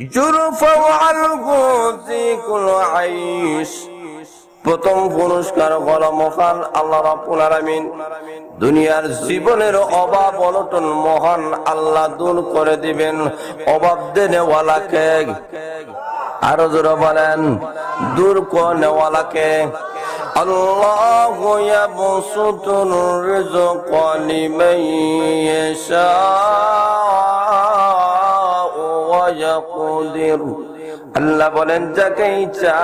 يرفع عنه ذكر عيش প্রথম পুরস্কার হলো মহান আল্লাহ রাব্বুল আলামিন দুনিয়ার জীবনের অভাব অনটন মহান আল্লাহ দূর করে দিবেন অভাব দেনেওয়ালাকে আরো জোরে বলেন দূর করনেওয়ালাকে আল্লাহু ইয়াবসুতুর রিজকা লিমান ইয়াশাউ ওয়া ইয়াকদির আল্লাহ বলেন যাকে ইচ্ছা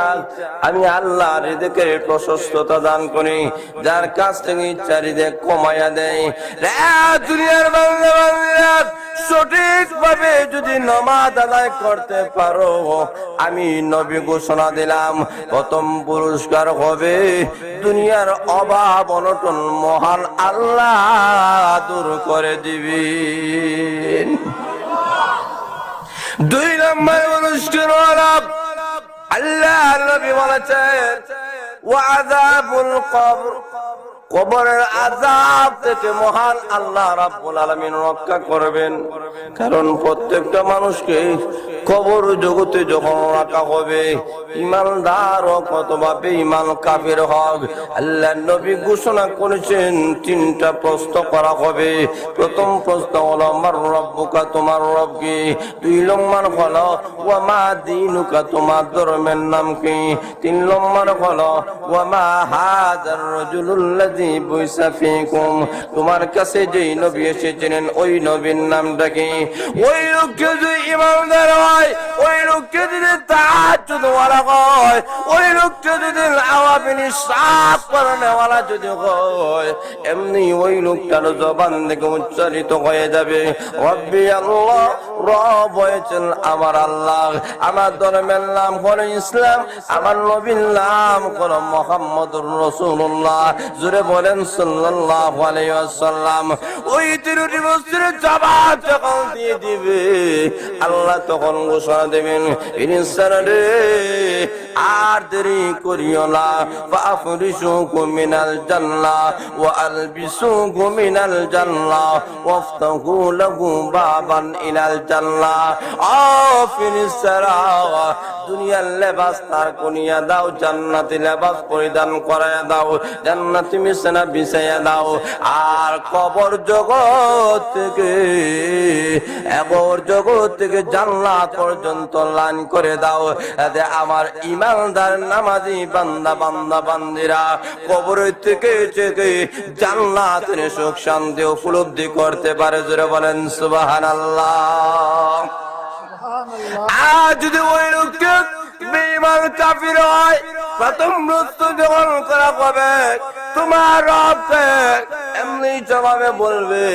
আমি আল্লাহ রিজকের প্রশস্ততা দান করি যার কাছ থেকে ইচ্ছা রিজক কমায়া দেয় দুনিয়ার বান্দা সঠিকভাবে যদি নামাজ আদায় করতে পারো আমি নবী ঘোষণা দিলাম প্রথম পুরস্কার হবে দুনিয়ার অভাব অনটন মহান আল্লাহ দূর করে দিবেন। দুই নম্বর পুরস্কার হলো আল্লাহ নবী বলেছেন ওয়াযাবুল কবর কবরের আযাব থেকে মহান আল্লাহ রাব্বুল আলামিন রক্ষা করবেন কারণ প্রত্যেকটা মানুষকে কবর জগতে যখন রাখা হবে ঈমানদার হোক অথবা বেঈমান কাফের হোক আল্লাহ নবী ঘোষণা করেছেন তিনটা প্রশ্ন করা হবে। প্রথম প্রশ্ন হলো মার রব্বুকা তোমার রব কি, দুই নম্বর হলো ওয়া মা দীনুকা তোমার ধর্মের নাম কি, তিন নম্বর হলো ওয়া মা হাযার রাজুলুল্লাযী বুইসা ফীকুম তোমার কাছে যেই নবী এসেছিলেন ওই নবীর নামটা কি। ওই লোককে যদি ঈমানদার হয়, ওই লোককে যদি তাহাজ্জুদ ওয়ালা হয়, ওই লোককে যদি আওয়াবিন সাফ করনেওয়ালা যদি হয় এমনি ওই লোকটার জবান থেকে উচ্চারিত হয়ে যাবে রব্বি আল্লাহ, রব হয়েছেন আমার আল্লাহ, আমার ধর্মের নাম হলো ইসলাম, আমার নবীর নাম হলো মুহাম্মদুর রাসূলুল্লাহ। জোরে বলেন সাল্লাল্লাহু আলাইহি ওয়াসাল্লাম। ওই তিরুটি বস্তির জবাব যখন দিয়ে দিবে আল্লাহ তখন ঘোষণা দেবেন ইনসারে আর দেরি করিও না ফাফরিশুকুম মিনাল জান্নাহ ওয়া আলবিসুকুম মিনাল জান্নাহ ওয়াফতাহু লাহু বাবান ইলাল জান্নাহ। ও ফেরেশতারা দুনিয়ার লেবাস তার কনিয়া দাও, জান্নাতি লেবাস পরিধান করায়া দাও, জান্নাতি বিছানা বিছাইয়া দাও, আর কবর জগৎ থেকে জান্নাত পর্যন্ত লাইন করে দাও যাতে আমার ঈমানদার নামাজি বান্দা বান্দিরা কবর থেকে জান্নাতের সুখ শান্তি উপলব্ধি করতে পারে। জোরে বলেন সুবহানাল্লাহ। আর যদি ওই লোককে বেঈমান কাফির হয় প্রথম প্রশ্ন গ্রহণ করা হবে তোমার রবকে, এমনি জবাবে বলবে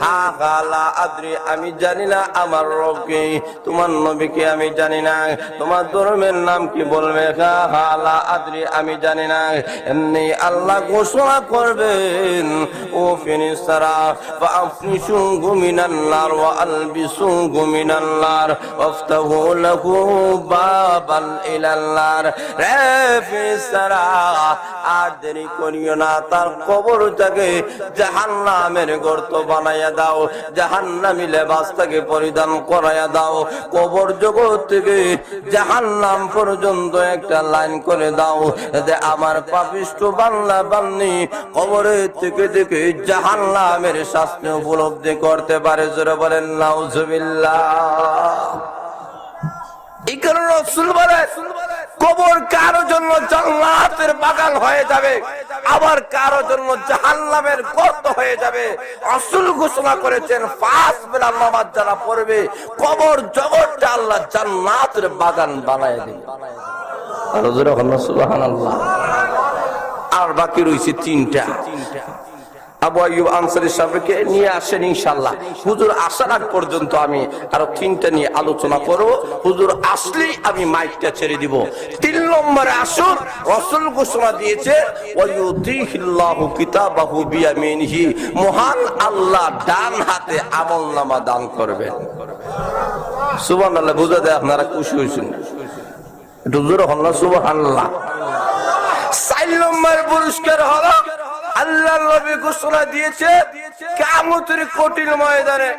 হা গালা আদ্রি আমি জানি না আমার রবকে, তোমার নবীকে আমি জানি না, তোমার ধর্মের নাম কি বলবে হা গালা আদ্রি আমি জানি না। এমনি আল্লাহ ঘোষণা করবেন ও ফেরেশতারা ফাফনিশু মিনান নার ওয়া আলবিসু মিনান নার ওয়াফতাহু লাহু বাবান ইলান নার। রে ফেরেশতারা আর দেরি করিও না, তার কবরটাকে জাহান্নামের গর্ত বানায়া দাও, জাহান্নামী লেবাসটাকে পরিধান করায়া দাও, কবর জগৎ থেকে জাহান্নাম পর্যন্ত একটা লাইন করে দাও যাতে আমার পাপিষ্ঠ বান্দা বান্দি কবরের থেকে জাহান্নামের শাস্তি উপলব্ধি করতে পারে। জোরে বলেন নাউজুবিল্লাহ। এই কারণে রাসূল বলেন কবর কারো জন্য জান্নাতের বাগান হয়ে যাবে, আবার কারো জন্য জাহান্নামের গর্ত হয়ে যাবে। রাসূল ঘোষণা করেছেন 5 বেলা নামাজ যারা পড়বে কবর জগৎটা আল্লাহ জান্নাতের বাগান বানায় দেবে। আর জোরে বলেন সুবহানাল্লাহ। আর বাকি রইছে 3টা। আবু আইয়ুব আনসারী সাহেবকে নিয়ে আসেন ইনশাআল্লাহ। হুজুর আসার আগ পর্যন্ত আমি আরো 3টা নিয়ে আলোচনা করব, হুজুর আসলেই আমি মাইকটা ছেড়ে দিব। 3 নম্বরে আসুন, রাসূল ঘোষণা দিয়েছে ওয়ায়ুতিহিল্লাহু কিতাবাহু বিয়ামিনিহি, মহান আল্লাহ ডান হাতে আমলনামা দান করবেন। সুবহানাল্লাহ। বুঝা দেয় আপনারা খুশি হয়েছেন একটু জোরে বলুন সুবহানাল্লাহ। 4 নম্বর পুরস্কার হলো আল্লাহ নবী ঘোষণা দিয়েছে কিয়ামতের কঠিন ময়দানে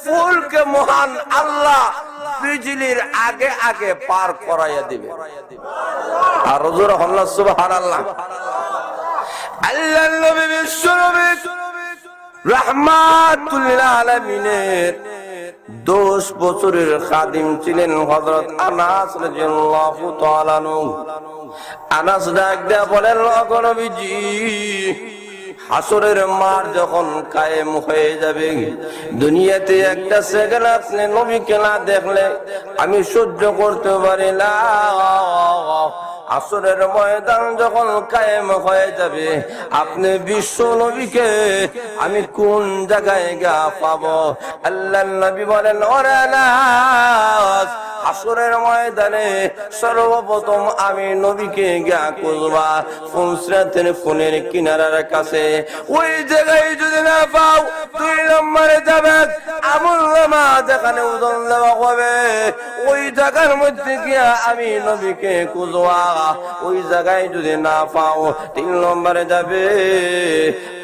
ফুলকে মহান আল্লাহ বিজলির আগে আগে পার করাইয়া দিবে। আর হুজুর আল্লাহ সুবহানাল্লাহ। আল্লাহর নবী বিশ্বনবী রাহমাতুল লিল আলামিনের 10 বছরের খাদিম ছিলেন হযরত আনাস রাদিয়াল্লাহু তাআলা আনহু। আনাস ডাক দেয়া বলেন, ওগো নবীজি, হাসরের মাঠ যখন কায়েম হয়ে যাবে, দুনিয়াতে একটা সেকেন্ড আপনি নবীকে না দেখলে আমি সহ্য করতে পারি না। আসরের ময়দান যখন কায়েম হয়ে যাবে, আপনি বিশ্ব নবীকে আমি কোন জায়গায় গা পাবো? আল্লাহর নবী বলেন, ওরে আনাস, আসরের ময়দানে সর্বপ্রথম আমি নবীকে গা খুঁজবা ফুলসরাতের ফুলের কিনারার কাছে। ওই জায়গায় যদি না পাও, 2 নম্বরে যাবে আমল নামা যেখানে ওজন দেওয়া হবে, ওই জায়গার মধ্যে গিয়া আমি নবীকে খুঁজবা। ওই জায়গায় যদি না পাও, 3 নম্বরে যাবে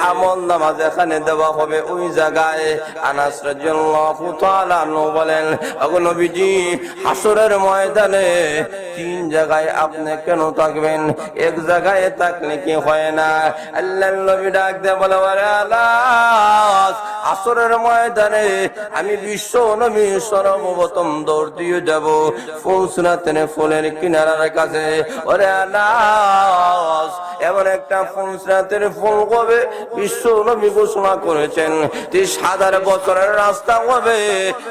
আমল নামা যেখানে দেওয়া হবে, ওই জায়গায়। আনাস রাদিয়াল্লাহু তাআলা আনহু বলেন, ওগো নবীজি, হাসরের ময়দানে 3 জায়গায় আপনি কেন থাকবেন? এক জায়গায় থাকলে কি হয় না? আল্লাহর নবী ডাক দিয়ে বলে, ওরে আনাস, হাসরের ময়দানে আমি বিশ্ব নবী সর্বপ্রথম দৌড় দিয়ে যাব ফুলসরাতের ফুলের কিনারার কাছে। ওরে আনাস, এমন একটা ফুলসরাতের ফুল হবে, বিশ্ব নবী ঘোষণা করেছেন 30,000 বছরের রাস্তা হবে।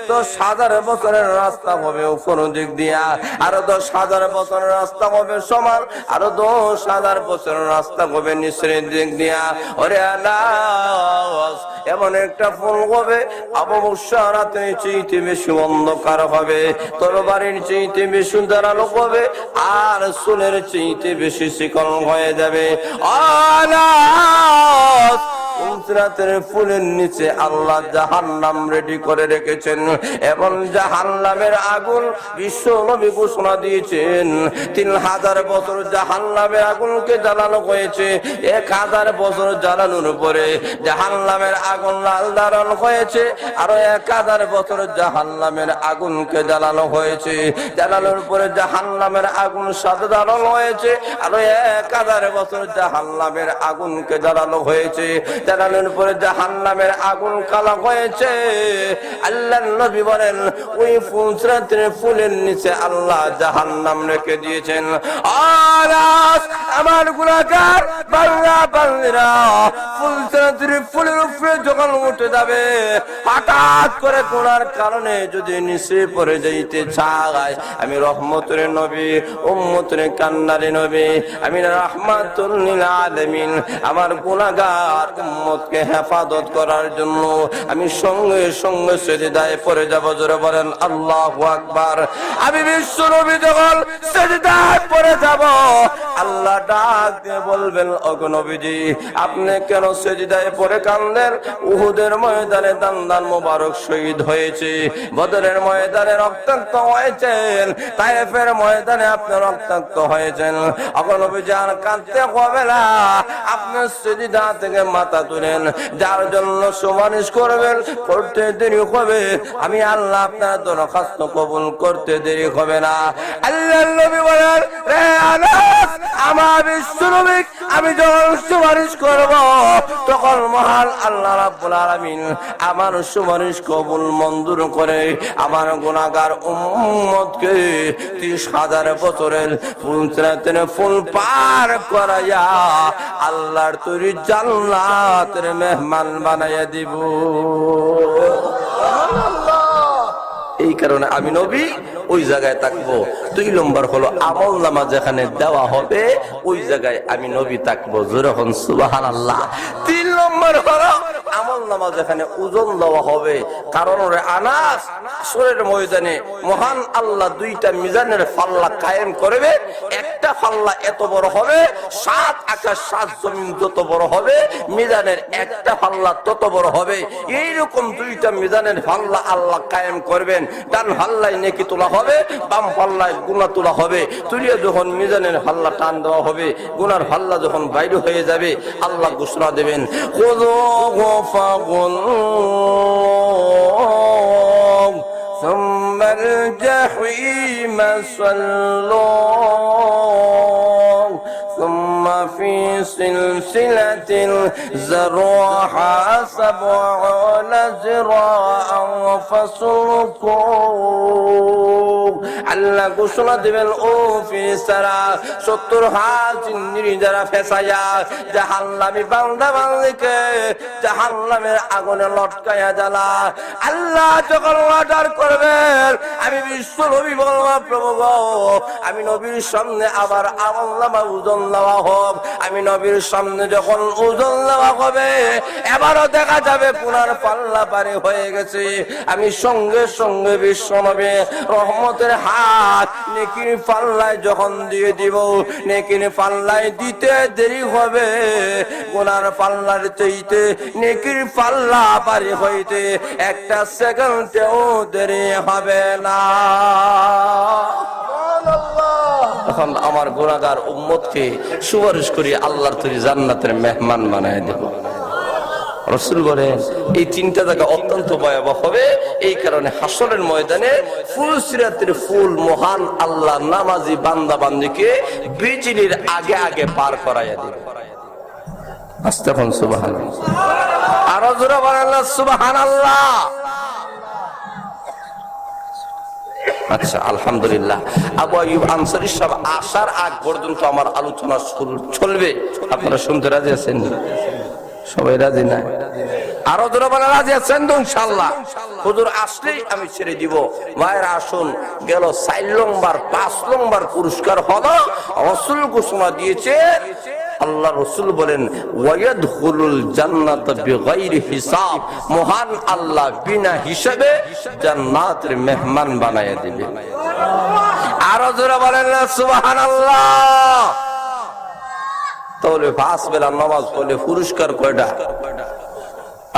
10,000 বছরের রাস্তা হবে উপর দিক দিয়া, আরো 10,000 বছরের রাস্তা হবে সমান, আরো 10,000 বছরের রাস্তা হবে নিচের দিক দিয়া। ওরে আনাস, এমন একটা ফুল হবে আবু বকর রাতে চাইতে বেশি অন্ধকার হবে, তরবারির চাইতে বেশি ধারালো হবে, আর চুলের চাইতে বেশি চিকন হয়ে যাবে। আনাস, ফুলসরাতের ফুলের নিচে আল্লাহ জাহান্নাম রেডি করে রেখেছেন, এবং জাহান্নামের আগুন বিশ্ব নবী ঘোষণা দিয়েছেন 3,000 বছর জাহান্নামের আগুনকে জ্বালানো হয়েছে। 1,000 বছর জ্বালানোর পরে জাহান্নামের আগুন লাল দারণ হয়েছে, আরো 1,000 বছর জাহান্নামের আগুনকে জ্বালানো হয়েছে। জ্বালানোর পরে জাহান্নামের আগুন সাদা দারণ হয়েছে, আরো 1,000 বছর জাহান্নামের আগুনকে জ্বালানো হয়েছে। জ্বালানোর পরে জাহান্নামের আগুন কালা হয়েছে। আল্লাহর নবী বলেন, ওই ফুলসরাতের ফুলের নিচে আল্লাহ জাহান্নাম রেখে দিয়েছেন। আনাস, আমার গুনাহগার বান্দা বান্দীরা ফুলসরাতের ফুলের উপরে যখন উঠে যাবে, হঠাৎ করে গুনার কারণে যদি নিচে পড়ে যাইতে চায়, আমি রহমতের নবী, উম্মতের কান্নারে নবী, আমি রাহমাতুল লিল আলামিন, আমার গুনাহগার উম্মতকে হেফাজত করার জন্য আমি সঙ্গে সঙ্গে সিজদায় পড়ে যাব। জোরে বলেন আল্লাহু আকবার। আমি বিশ্ব নবী যখন সিজদায় পড়ে যাব, আল্লাহ ডাক দিয়ে বলবেন, ওগো নবীজি, আপনি কেন সিজদায় পড়ে কাঁদেন? উহুদের ময়দানে দান দান মোবারক শহীদ হয়েছে, বদরের ময়দানে রক্তাক্ত হয়েছেন, তায়েফের ময়দানে আপনি রক্তাক্ত হয়েছেন। ওগো নবীজি, আর কাঁদতে হবে না, আপনি সিজদা থেকে মাথা তুলেন, যার জন্য সুপারিশ করবেন করতে দেরি হবে, আমি আল্লাহ আপনার দরখাস্ত কবুল করতে দেরি হবে না। আল্লাহর নবী বলেন, রে আনাস, আমার বিশ্ব নবী আমি যখন সুপারিশ করব, তখন মহান আল্লাহ রাব্বুল আলামিন আমার সুপারিশ কবুল মঞ্জুর করে আমার গুনাহগার উম্মতকে 30,000 বছরের ফুলসরাতের ফুল পার করাইয়া আল্লাহর তৈরি জান্নাতের মেহমান বানাইয়া দিব। এই কারণে আমি নবী ওই জায়গায় থাকবো। 2 নম্বর হলো আমল নামা যেখানে দেওয়া হবে, ওই জায়গায় আমি নবী থাকবো। যেরকম সুবহানাল্লাহ। 3 নম্বর হলো আমল নামা যেখানে ওজন দেওয়া হবে, কারণ ওরে আনাস, আসরের ময়দানে মহান আল্লাহ 2টা মিজানের পাল্লা কায়েম করবে। একটা পাল্লা এত বড় হবে, 7 আকাশ 7 জমিন যত বড় হবে, মিজানের একটা পাল্লা তত বড় হবে। এইরকম 2টা মিজানের পাল্লা আল্লাহ কায়েম করবেন। ডান পাল্লায় নেকি তোলা হবে, বাম পাল্লায় গুনাহ তোলা হবে। তুলিয়ে যখন মিজানের পাল্লা টান দেওয়া হবে, গুনার পাল্লা যখন বাইরে হয়ে যাবে, আল্লাহ ঘোষণা দেবেন, খুযুহু ফাগুল্লুহু সুম্মা الجحيم صلوه ثم في سلسلة ذرعها 70 ذراعا فاسلكوه আল্লাহ ঘোষণা দিবেন ও ফেরেশতারা 70 হাত চিংড়ি যারা ফেসায়া জাহান্নামী বান্দা বান্দিকে জাহান্নামের আগুনে লটকায়া জ্বালা। আল্লাহ যখন অর্ডার করবেন আমি বিশ্ব নবী বলবো প্রভু গো আমি নবীর সামনে আবার আমলনামা ওজন দেওয়া হোক। আমি নবীর সামনে যখন ওজন দেওয়া হবে এবারও দেখা যাবে পুনার পাল্লা পারে হয়ে গেছে। আমি সঙ্গে সঙ্গে বিশ্ব নবী রহমতের হাত নেকির পাল্লায় যখন দিয়ে দিব নেকির পাল্লায় দিতে দেরি হবে গুনার পাল্লার চাইতে নেকির পাল্লা পারে হইতে একটা সেকেন্ডেও দেরি হবে না। এখন আমার গুনাহগার উম্মতকে সুপারিশ করি আল্লাহর তৈরি জান্নাতের মেহমান বানায় দেব। রাসূল বলেন এই তিনটা জায়গা অত্যন্ত ভয়াবহ হবে। এই কারণে হাসরের ময়দানে ফুল সিরাতের ফুল মহান আল্লাহ নামাজি বান্দা বান্দিকে বিজলির আগে আগে পার করাইয়া দিবে। আস্তাগফিরুন সুবহানাল্লাহ। আর জোরে বলেন সুবহানাল্লাহ। আচ্ছা আলহামদুলিল্লাহ। আবু আইয়ুব আনসারী সাহেব আসার আগ পর্যন্ত আমার আলোচনা চলবে। আপনারা শুনতে রাজি আছেন? সবাই রাজি না? আরো জোরে বলেন রাজি আছেন তো ইনশাআল্লাহ? হুজুর আসলেই আমি ছেড়ে দিব। মায়ের আসুন গেল 4 নম্বর 5 নম্বর পুরস্কার হলো রাসূল ঘোষণা দিয়েছে। আল্লাহ রাসূল বলেন ওয়ায়াদখুলুল জান্নাত বিগাইরি হিসাব। মহান আল্লাহ বিনা হিসাবে জান্নাতের মেহমান বানায়া দিবে। আরো জোরে বলেন না সুবহানাল্লাহ। তাহলে 5 বেলা নামাজ পড়লে পুরস্কার কয়টা?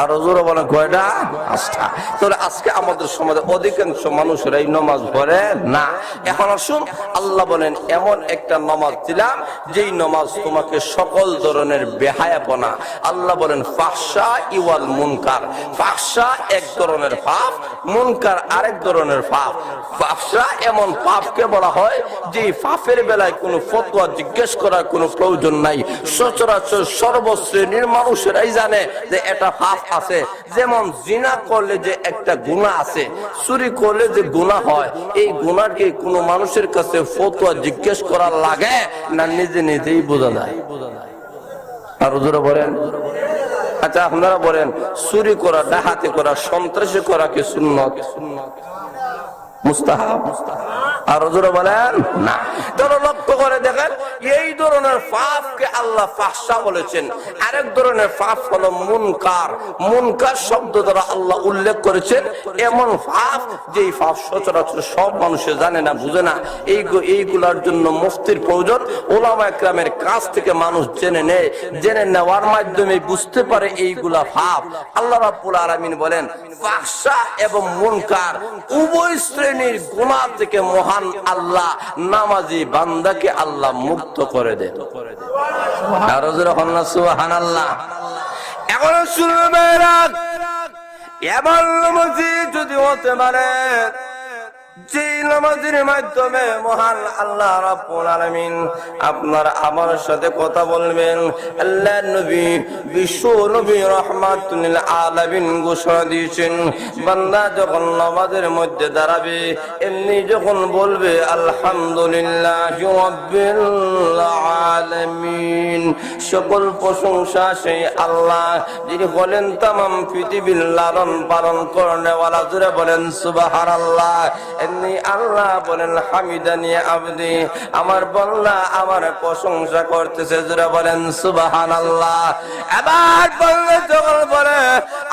আর জোরে বলে কয়টা? 5টা। তাহলে আজকে আমাদের সমাজে অধিকাংশ মানুষেরা এই নামাজ পড়ে না। এখন আসুন আল্লাহ বলেন এমন একটা নামাজ দিলাম যেই নামাজ তোমাকে সকল ধরনের বেহায়াপনা। আল্লাহ বলেন ফাহশা ইওয়াল মুনকার। ফাহশা এক ধরনের পাপ, মুনকার আরেক ধরনের পাপ। ফাহশা এমন পাপকে বলা হয় যে পাপের বেলায় কোনো ফতোয়া জিজ্ঞেস করার কোনো প্রয়োজন নাই। সচরাচর সর্বশ্রেণীর মানুষেরাই জানে যে এটা পাপ আছে। যেমন জিনা করলে যে একটা গুনাহ আছে, চুরি করলে যে গুনাহ হয়, এই গুনাহকে কোনো মানুষের কাছে ফতোয়া জিজ্ঞেস করা লাগে না নিজে নিজেই বোঝা যায়? আর হুজুরা বলেন আচ্ছা আপনারা বলেন চুরি করা, ডাকাতি করা, সন্ত্রাসী করা কি সুন্নত মুস্তাহাব? আর হুজুরা বলেন না। তাহলে লক্ষ্য করে দেখেন এই ধরনের পাপকে আল্লাহ ফাহশা বলেছেন। আরেক ধরনের পাপ হলো মুনকার। মুনকার শব্দ দ্বারা আল্লাহ উল্লেখ করেছেন এমন পাপ যেই পাপ সচরাচর সব মানুষে জানে না, বুঝে না। এইগুলার জন্য মুফতির প্রয়োজন। ওলামা একরামের কাছ থেকে মানুষ জেনে নেয়, জেনে নেওয়ার মাধ্যমে বুঝতে পারে এইগুলা পাপ। আল্লাহ রাব্বুল আলামিন বলেন ফাহশা এবং মুনকার উভয় শ্রেণীর গুনাহ থেকে মহান আল্লাহ নামাজি বান্দাকে আল্লাহ মুক্ত করে দেন। সুবহানাল্লাহ। এখন শুনবেন এমন নামাজি যদি হতে পারে যে নামাজের মাধ্যমে মহান আল্লাহ রাব্বুল আলামিন আপনার আমার সাথে কথা বলবেন। আল্লাহ নবী বিশ্ব নবী রাহমাতুল লিল আলামিন ঘোষণা দিয়েছেন বান্দা যখন নামাজের মধ্যে দাঁড়াবে এমনি যখন বলবে আলহামদুলিল্লাহি রাব্বিল আলামিন, সকল প্রশংসা সেই আল্লাহ যিনি বলেন तमाम পৃথিবীর লালন পালন করেনওয়ালা। জোরে বলেন সুবহানাল্লাহ। এমনি আল্লাহ বলেন হামিদানি আবদি, আমার বান্দা আমার প্রশংসা করতেছে। জোরে বলেন সুবহানাল্লাহ। এবার বান্দা যখন বলে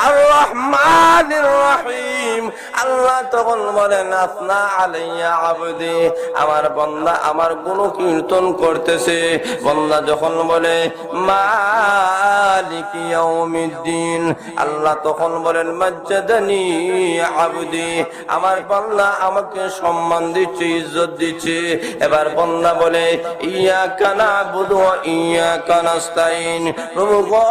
আর রহমানির রহিম, আল্লাহ তখন বলেন আসনা আলাইয়া আবদি, আমার বান্দা আমার গুণকীর্তন করতেছে। বান্দা যখন বলে মালিকি ইয়াউমিদ্দিন, আল্লাহ তখন বলেন মাজ্জাদানি আবদি, আমার বান্দা আমাকে সম্মান দিচ্ছে, ইজ্জত দিচ্ছে। এবার বান্দা বলে ইয়াকা নাবুদু ওয়া ইয়াকা নাস্তাইন, প্রভু গো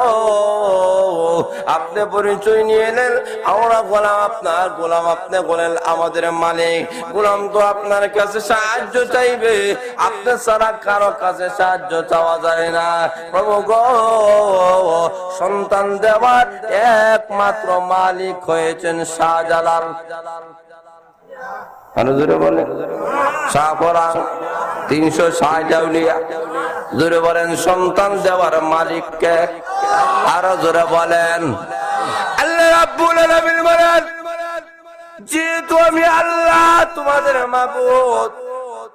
আপনি পরিচয় নিয়ে নেন, আমরা গোলাম আপনার, গোলাম আপনি বলেন আমাদের মালিক, গোলাম তো আপনার কাছে সাহায্য চাইবে, আপনি ছাড়া কারো কাছে সাহায্য চাওয়া যায় না। প্রভু গো, সন্তান দেওয়ার একমাত্র মালিক হয়েছেন শাহজালাল। আরো জোরে বলেন শাহপরাণ 360 আউলিয়া। জোরে বলেন সন্তান দেওয়ার মালিক কে? আরো জোরে বলেন আল্লাহ রাব্বুল আলামিন বলেন, যেহেতু আমি আল্লাহ তোমাদের মাবুদ,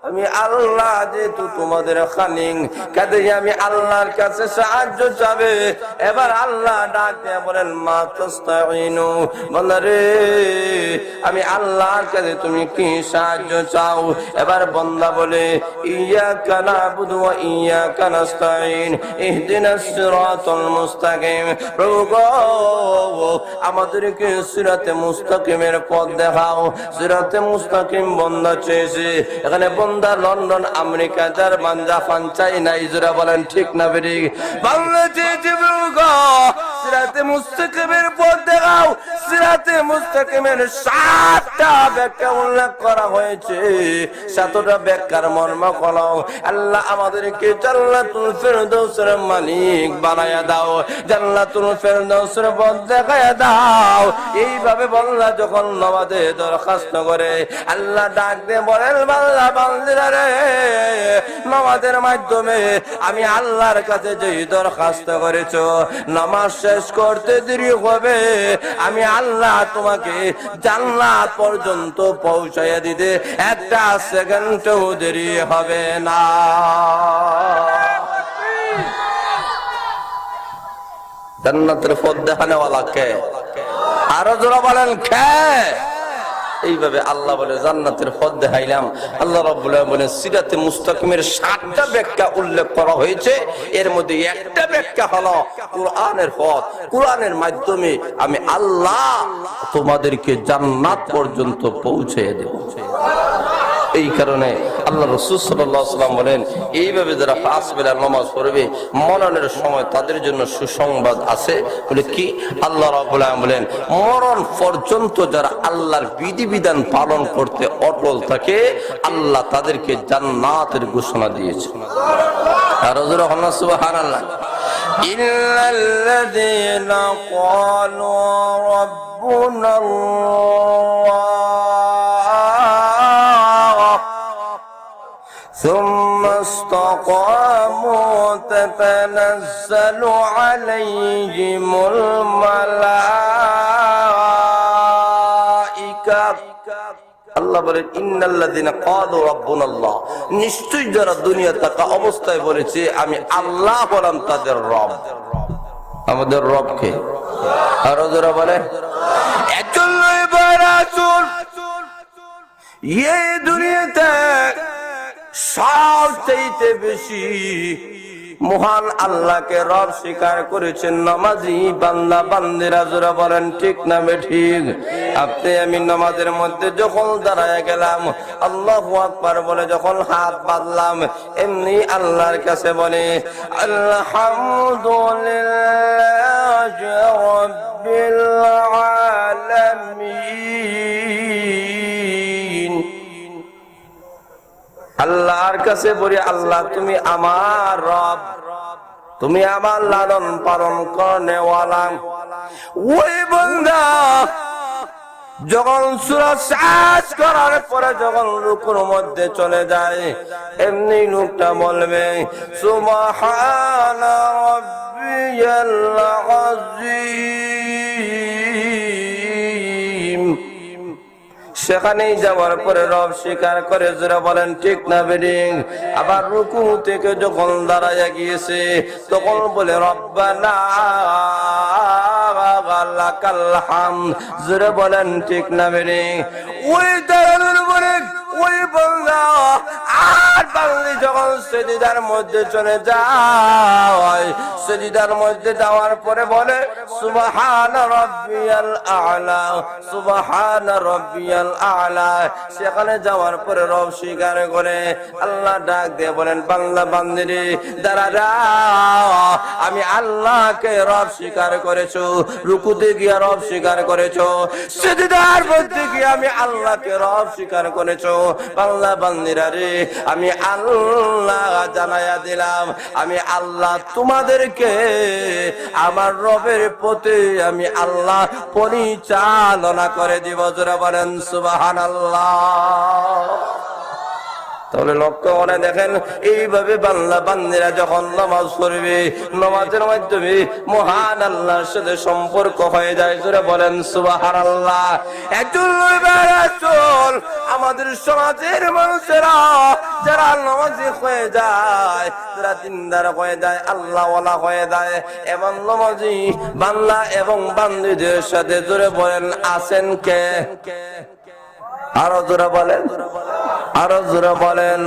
আমি আল্লাহ যেহেতু তোমাদের খালিক, কাজেই আমি আল্লাহর কাছে সাহায্য চাবে। এবার আল্লাহ ডাক দিয়ে বলেন মা তাস্তাইনু, বান্দা রে আমি আল্লাহর কাছে তুমি কি সাহায্য চাও? এবার বান্দা বলে ইয়াকা নাবুদু ওয়া ইয়াকা নাস্তাইন ইহদিনাস সিরাতাল মুস্তাকিম। প্রভু গো, আমাদেরকে সিরাতে মুস্তাকিমের পথ দেখাও। সিরাতে মুস্তাকিম বান্দা চেয়েছে, এখানে বান্দা লন্ডন, আমেরিকা, জার্মান, জাপান, চাইনা, ইসরায়েল বলেন ঠিক না বেরিক? বাংলা চেয়েছে প্রভু গো সিরাতে মুস্তাকিমের পথ দেখাও। সিরাতে মুস্তাকিমের 7টা ব্যাখ্যা উল্লেখ করা হয়েছে, 7টা ব্যাখ্যার মর্ম হলো আল্লাহ আমাদেরকে জান্নাতুল ফেরদৌসের মালিক বানায়া দাও, জান্নাতুল ফেরদৌসের পথ দেখায়া দাও। এইভাবে বান্দা যখন নামাজে দরখাস্ত করে, আল্লাহ ডাক দিয়ে বলেন বান্দা বান্দিরা রে, নামাজের মাধ্যমে আমি আল্লাহর কাছে যে দরখাস্ত করেছো, নামাজ শেষ করতে দেরি হবে, আমি আল্লাহ তোমাকে জান্নাত পর্যন্ত পৌঁছাইয়া দিতে 1 সেকেন্ডও দেরি হবে না। জান্নাতের পথ দেখানেওয়ালা কে? আরো জোরে বলেন কে? এইভাবে আল্লাহ বলে জান্নাতের পথ দেখাইলাম। আল্লাহ রাব্বুল আলামিন বলেন সিরাতে মুস্তাকিমের 7টা ব্যাখ্যা উল্লেখ করা হয়েছে, এর মধ্যে একটা ব্যাখ্যা হলো কোরআনের পথ। কোরআনের মাধ্যমে আমি আল্লাহ তোমাদেরকে জান্নাত পর্যন্ত পৌঁছে দেব। এই কারণে আল্লাহ রাসূল সাল্লাল্লাহু আলাইহি ওয়াসাল্লাম বলেন এইভাবে যারা 5 বেলা নামাজ পড়বে মরণের সময় তাদের জন্য সুসংবাদ আছে। বলে কি? আল্লাহ রাব্বুল আলামিন বলেন মরণ পর্যন্ত যারা আল্লাহর বিধিবিধান পালন করতে অটল থাকে আল্লাহ তাদেরকে জান্নাতের ঘোষণা দিয়েছে। আর হুজুর সুবহানাল্লাহ। ইল্লাল্লাযীনা ক্বালু রাব্বুনাল্লাহ ثم استقاموا تتنزل عليهم الملائكة। আল্লাহ বলেন ইন্নাল্লাযীনা ক্বালু রাব্বুনাল্লাহ, নিশ্চয়ই যারা দুনিয়া থাকা অবস্থায় বলেছে আমি আল্লাহ হলাম তাদের রব। আমাদের রব কে? আর যারা বলে একজনই রাসূল এই দুনিয়াতে সবচেয়ে বেশি মহান আল্লাহকে রব স্বীকার করেছেন নামাজি বান্দা বান্দিরা। যারা বলেন ঠিক না ঠিক? আপনি আমি নামাজের মধ্যে যখন দাঁড়ায় গেলাম আল্লাহু আকবার বলে যখন হাত বাঁধলাম, এমনি আল্লাহর কাছে বলে আলহামদুলিল্লাহি রাব্বিল আলামিন। আল্লাহর কাছে বলি আল্লাহ তুমি আমার রব, তুমি আমার লালন পালন করনেওয়ালা। ওই বান্দা যখন সূরা শেষ করার পরে যখন রুকুর মধ্যে চলে যায় এমনি লোকটা বলবে সুবহানা রাব্বিয়াল আযীম। সেখানেই যাওয়ার পরে রব স্বীকার করে। যারা বলেন ঠিক না বেডিং? আবার রুকু থেকে যখন দাঁড়াইয়া গিয়েছে তখন বলে রব্বানা লাকাল হামদ। যারা বলেন ঠিক না বেডিং? ওই দাঁড়ানোর পরে ওই বান্দা আর বান্দি যখন সিজদার মধ্যে চলে যায়, সিজদার মধ্যে যাওয়ার পরে বলে সুবহান রাব্বিয়াল আ'লা, সুবহান রাব্বিয়াল আ'লা। সেখানে যাওয়ার পরে রব স্বীকার করে আল্লাহ ডাক দিয়ে বলেন বান্দা বান্দিরে দাঁড়া, আমি আল্লাহকে রব স্বীকার করেছো, রুকুতে গিয়ে রব স্বীকার করেছো, সিজদার মধ্যে গিয়ে আমি আল্লাহকে রব স্বীকার করেছো। বান্দা বান্দিরা রে, আমি আল্লাহ জানায়া দিলাম, আমি আল্লাহ তোমাদেরকে আমার রবের পথে আমি আল্লাহ পরিচালনা করে দিব। যারা বলেন সুবহানাল্লাহ। তাহলে লক্ষ্য করে দেখেন, এইভাবে বান্দা বান্দিরা যখন নামাজ পড়বে, নামাজের মাধ্যমে মহান আল্লাহর সাথে সম্পর্ক হয়ে যায়। যারা বলেন সুবহানাল্লাহ। একজন রাসূল আমাদের সমাজের মানুষেরা যারা নামাজি হয়ে যায়, যারা দিনদার হয়ে যায়, আল্লাহ ওয়ালা হয়ে যায়, এবং নামাজি বান্দা এবং বান্দীদের সাথে জোরে বলেন আছেন কে? আরো জোরে বলেন, আরো জোরে বলেন।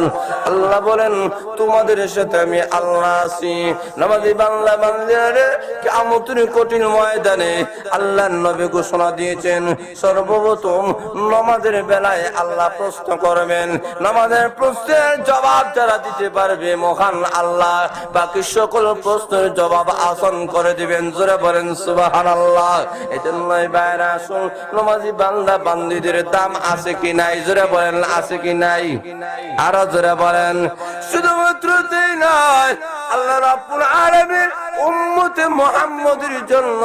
আল্লাহ বলেন তোমাদের সাথে আমি আল্লাহ আছি। নামাজি বান্দা বান্দীরা কিয়ামতের কঠিন ময়দানে আল্লাহর নবী ঘোষণা দিয়েছেন, সর্বপ্রথম নামাজের বেলায় আল্লাহ প্রশ্ন করবেন, নামাজের প্রশ্নের জবাব যারা দিতে পারবে মহান আল্লাহ বাকি সকল প্রশ্নের জবাব আসান করে দিবেন। জোরে বলেন সুবহানাল্লাহ। এজন্যই বাইরে আসুন, নামাজি বান্দা বান্দীদের দাম আছে কি নাই? জোরে বলেন আছে কি নাই? আরো জোরে বলেন। শুধুমাত্র তাই নয়, আল্লাহ রাব্বুল আলামিন উম্মতে মুহাম্মদের জন্য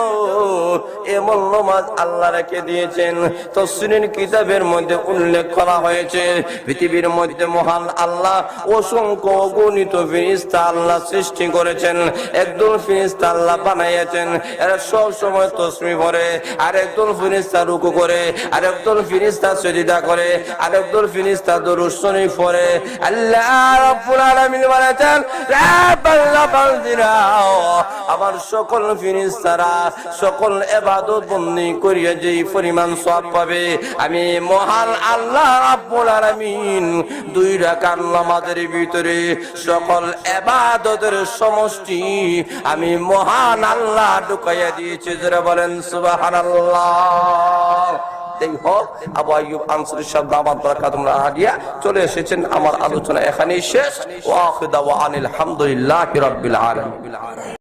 এমন নামাজ আল্লাহ রেখে দিয়েছেন, তাফসীরের কিতাবের মধ্যে উল্লেখ করা হয়েছে। পৃথিবীর মধ্যে মহান আল্লাহ অসংখ্য অগণিত ফেরেশতা আল্লাহ সৃষ্টি করেছেন। একদল ফেরেশতা আল্লাহ বানাইয়েছেন, এরা সব সময় তাসবিহ পড়ে, আর একদল ফেরেশতা রুকু করে, আর একদল ফেরেশতা সিজদা করে, আর একদল ফেরেশতা দরুদ শরীফ পড়ে। আল্লাহ রাব্বুল আলামিন বলেছেন, বান্দা বান্দীরা আমার সকল ফেরেশতারা সকল ইবাদত বন্দি করিয়া যেই পরিমাণ সওয়াব পাবে, আমি মহান আল্লাহ রাব্বুল আলামিন 2 রাকাত নামাজের ভিতরে সকল ইবাদতের সমষ্টি আমি মহান আল্লাহ ঢুকাইয়া দিয়েছি। যারা বলেন সুবহানাল্লাহ। দেখো আবু আইয়ুব আনসারী সাহেব দামাত বারাকাতুহু হাদিয়া চলে এসেছেন। আমার আলোচনা এখানেই শেষ। ওয়া আখিরু দাওয়ানা আলহামদুলিল্লাহি রাব্বিল আলামিন।